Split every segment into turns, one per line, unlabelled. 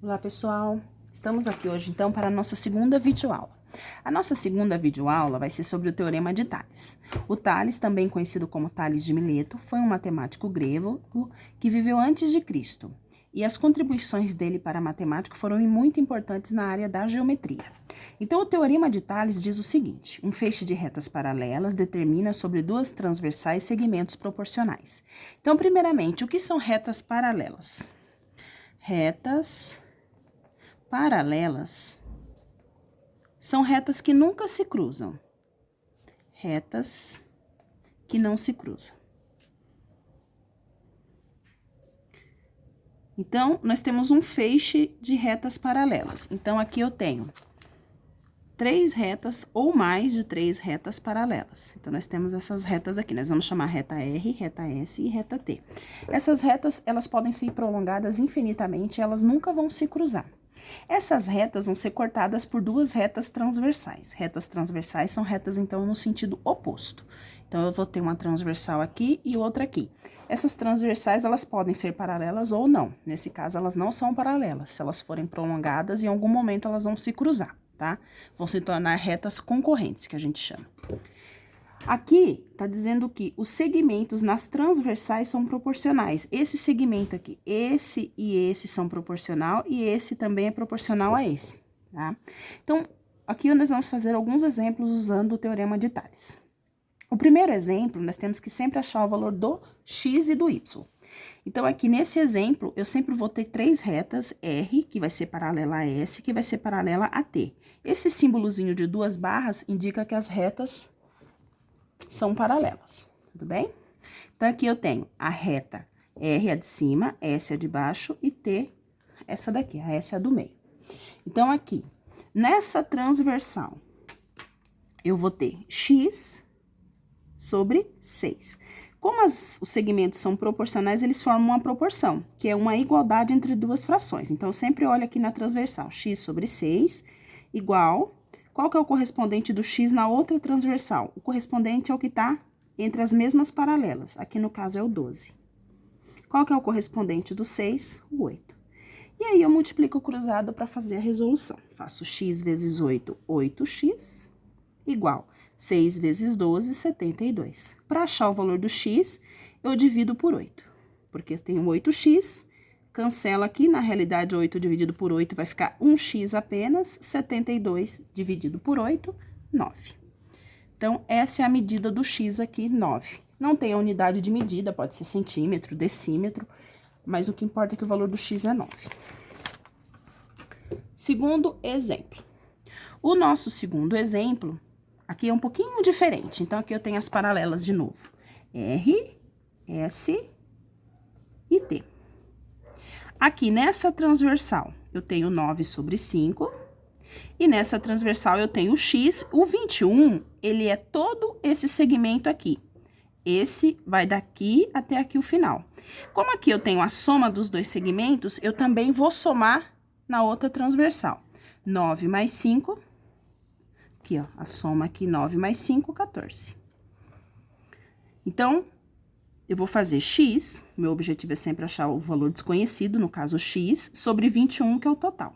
Olá, pessoal! Estamos aqui hoje, então, para a nossa segunda videoaula. A nossa segunda videoaula vai ser sobre o Teorema de Tales. O Tales, também conhecido como Tales de Mileto, foi um matemático grego que viveu antes de Cristo. E as contribuições dele para a matemática foram muito importantes na área da geometria. Então, o Teorema de Tales diz o seguinte: um feixe de retas paralelas determina sobre duas transversais segmentos proporcionais. Então, primeiramente, o que são retas paralelas? Retas paralelas são retas que nunca se cruzam. Retas que não se cruzam. Então, nós temos um feixe de retas paralelas. Então, aqui eu tenho três retas ou mais de três retas paralelas. Então, nós temos essas retas aqui. Nós vamos chamar reta R, reta S e reta T. Essas retas, elas podem ser prolongadas infinitamente, elas nunca vão se cruzar. Essas retas vão ser cortadas por duas retas transversais. Retas transversais são retas, então, no sentido oposto. Então, eu vou ter uma transversal aqui e outra aqui. Essas transversais, elas podem ser paralelas ou não. Nesse caso, elas não são paralelas. Se elas forem prolongadas, em algum momento elas vão se cruzar, tá? Vão se tornar retas concorrentes, que a gente chama. Aqui, tá dizendo que os segmentos nas transversais são proporcionais. Esse segmento aqui, esse e esse são proporcional e esse também é proporcional a esse, tá? Então, aqui nós vamos fazer alguns exemplos usando o Teorema de Tales. O primeiro exemplo, nós temos que sempre achar o valor do x e do y. Então, aqui nesse exemplo, eu sempre vou ter três retas, R, que vai ser paralela a S, que vai ser paralela a T. Esse símbolozinho de duas barras indica que as retas são paralelas, tudo bem? Então, aqui eu tenho a reta R é de cima, S é de baixo e T, essa daqui, a S é a do meio. Então, aqui, nessa transversal, eu vou ter x sobre 6. Como os segmentos são proporcionais, eles formam uma proporção, que é uma igualdade entre duas frações. Então, eu sempre olho aqui na transversal, x sobre 6 igual... Qual que é o correspondente do x na outra transversal? O correspondente é o que está entre as mesmas paralelas. Aqui, no caso, é o 12. Qual que é o correspondente do 6? O 8. E aí, eu multiplico o cruzado para fazer a resolução. Faço x vezes 8, 8x, igual 6 vezes 12, 72. Para achar o valor do x, eu divido por 8. Porque eu tenho 8x... Cancela aqui, na realidade, 8 dividido por 8 vai ficar 1x apenas, 72 dividido por 8, 9. Então, essa é a medida do x aqui, 9. Não tem a unidade de medida, pode ser centímetro, decímetro, mas o que importa é que o valor do x é 9. Segundo exemplo. O nosso segundo exemplo, aqui é um pouquinho diferente. Então, aqui eu tenho as paralelas de novo. R, S e T. Aqui, nessa transversal, eu tenho 9 sobre 5. E nessa transversal, eu tenho o x. O 21, ele é todo esse segmento aqui. Esse vai daqui até aqui o final. Como aqui eu tenho a soma dos dois segmentos, eu também vou somar na outra transversal. 9 mais 5. Aqui, ó, a soma aqui, 9 mais 5, 14. Então... eu vou fazer x, meu objetivo é sempre achar o valor desconhecido, no caso x, sobre 21, que é o total.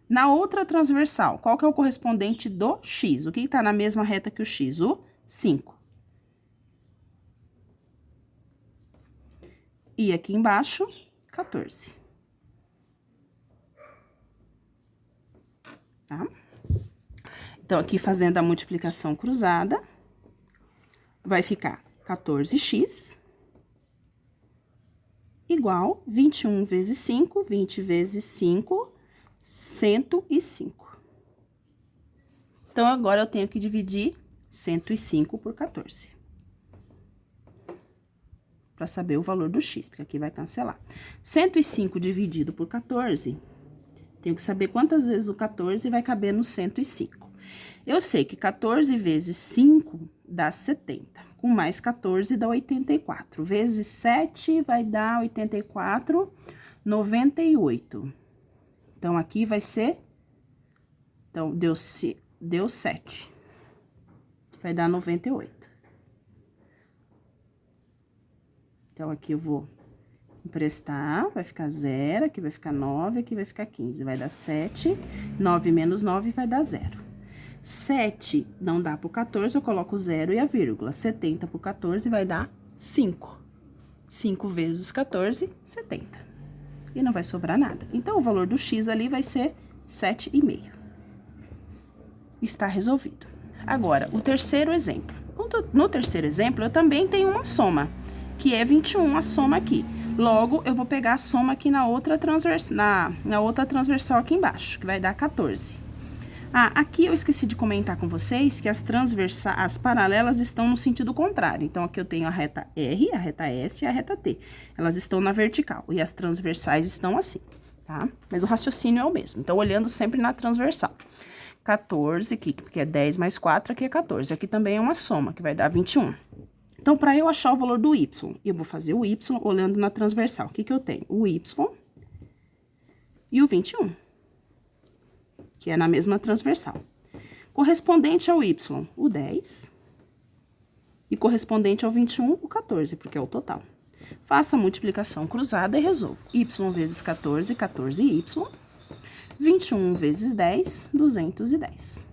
Na outra transversal, qual que é o correspondente do x? O que está na mesma reta que o x? O 5. E aqui embaixo, 14. Tá? Então, aqui fazendo a multiplicação cruzada, vai ficar 14x igual 21 vezes 5, 20 vezes 5, 105. Então, agora eu tenho que dividir 105 por 14. Para saber o valor do x, porque aqui vai cancelar. 105 dividido por 14, tenho que saber quantas vezes o 14 vai caber no 105. Eu sei que 14 vezes 5 dá 70. Com mais 14 dá 84. Vezes 7 vai dar 84, 98. Então, aqui vai ser... Então, deu 7. Vai dar 98. Então, aqui eu vou Emprestar, vai ficar 0, aqui vai ficar 9, aqui vai ficar 15. Vai dar 7, 9 menos 9 vai dar 0. 7 não dá pro 14, eu coloco 0 e a vírgula. 70 pro 14 vai dar 5. 5 vezes 14, 70. E não vai sobrar nada. Então, o valor do x ali vai ser 7,5. Está resolvido. Agora, o terceiro exemplo. No terceiro exemplo, eu também tenho uma soma, que é 21, a soma aqui. Logo, eu vou pegar a soma aqui na outra transversal aqui embaixo, que vai dar 14. Ah, aqui eu esqueci de comentar com vocês que as paralelas estão no sentido contrário. Então, aqui eu tenho a reta R, a reta S e a reta T. Elas estão na vertical e as transversais estão assim, tá? Mas o raciocínio é o mesmo. Então, olhando sempre na transversal. 14 aqui, que é 10 mais 4, aqui é 14. Aqui também é uma soma, que vai dar 21. Então, para eu achar o valor do y, eu vou fazer o y olhando na transversal. O que eu tenho? O y e o 21, que é na mesma transversal. Correspondente ao y, o 10. E correspondente ao 21, o 14, porque é o total. Faça a multiplicação cruzada e resolva. Y vezes 14, 14y. 21 vezes 10, 210.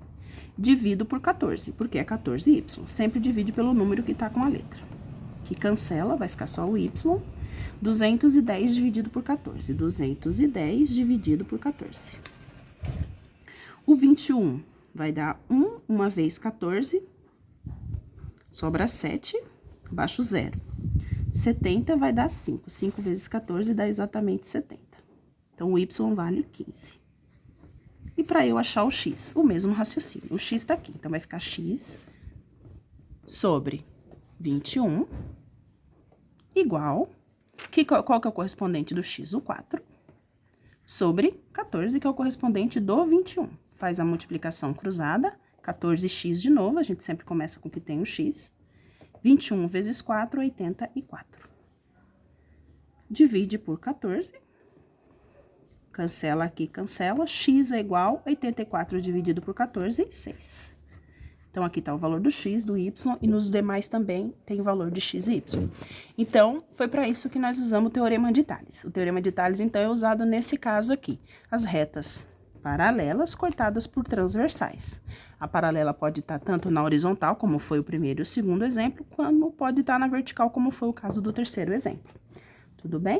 Divido por 14, porque é 14y. Sempre divide pelo número que tá com a letra. Que cancela, vai ficar só o y. 210 dividido por 14. 210 dividido por 14. O 21 vai dar 1 vezes 14. Sobra 7, abaixo 0. 70 vai dar 5. 5 vezes 14 dá exatamente 70. Então, o y vale 15. E para eu achar o x, o mesmo raciocínio. O x tá aqui, então vai ficar x sobre 21 igual... Qual que é o correspondente do x? O 4 sobre 14, que é o correspondente do 21. Faz a multiplicação cruzada, 14x de novo, a gente sempre começa com o que tem o x. 21 vezes 4, 84. Divide por 14. Cancela aqui, cancela. X é igual a 84 dividido por 14, 6. Então, aqui tá o valor do x, do y, e nos demais também tem o valor de x e y. Então, foi para isso que nós usamos o teorema de Tales. O teorema de Tales, então, é usado nesse caso aqui. As retas paralelas cortadas por transversais. A paralela pode estar tanto na horizontal, como foi o primeiro e o segundo exemplo, como pode estar na vertical, como foi o caso do terceiro exemplo. Tudo bem?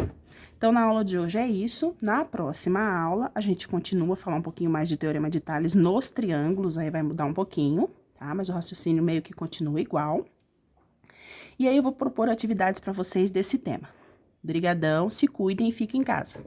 Então, na aula de hoje é isso. Na próxima aula, a gente continua a falar um pouquinho mais de teorema de Tales nos triângulos, aí vai mudar um pouquinho, tá? Mas o raciocínio meio que continua igual. E aí, eu vou propor atividades para vocês desse tema. Brigadão, se cuidem e fiquem em casa.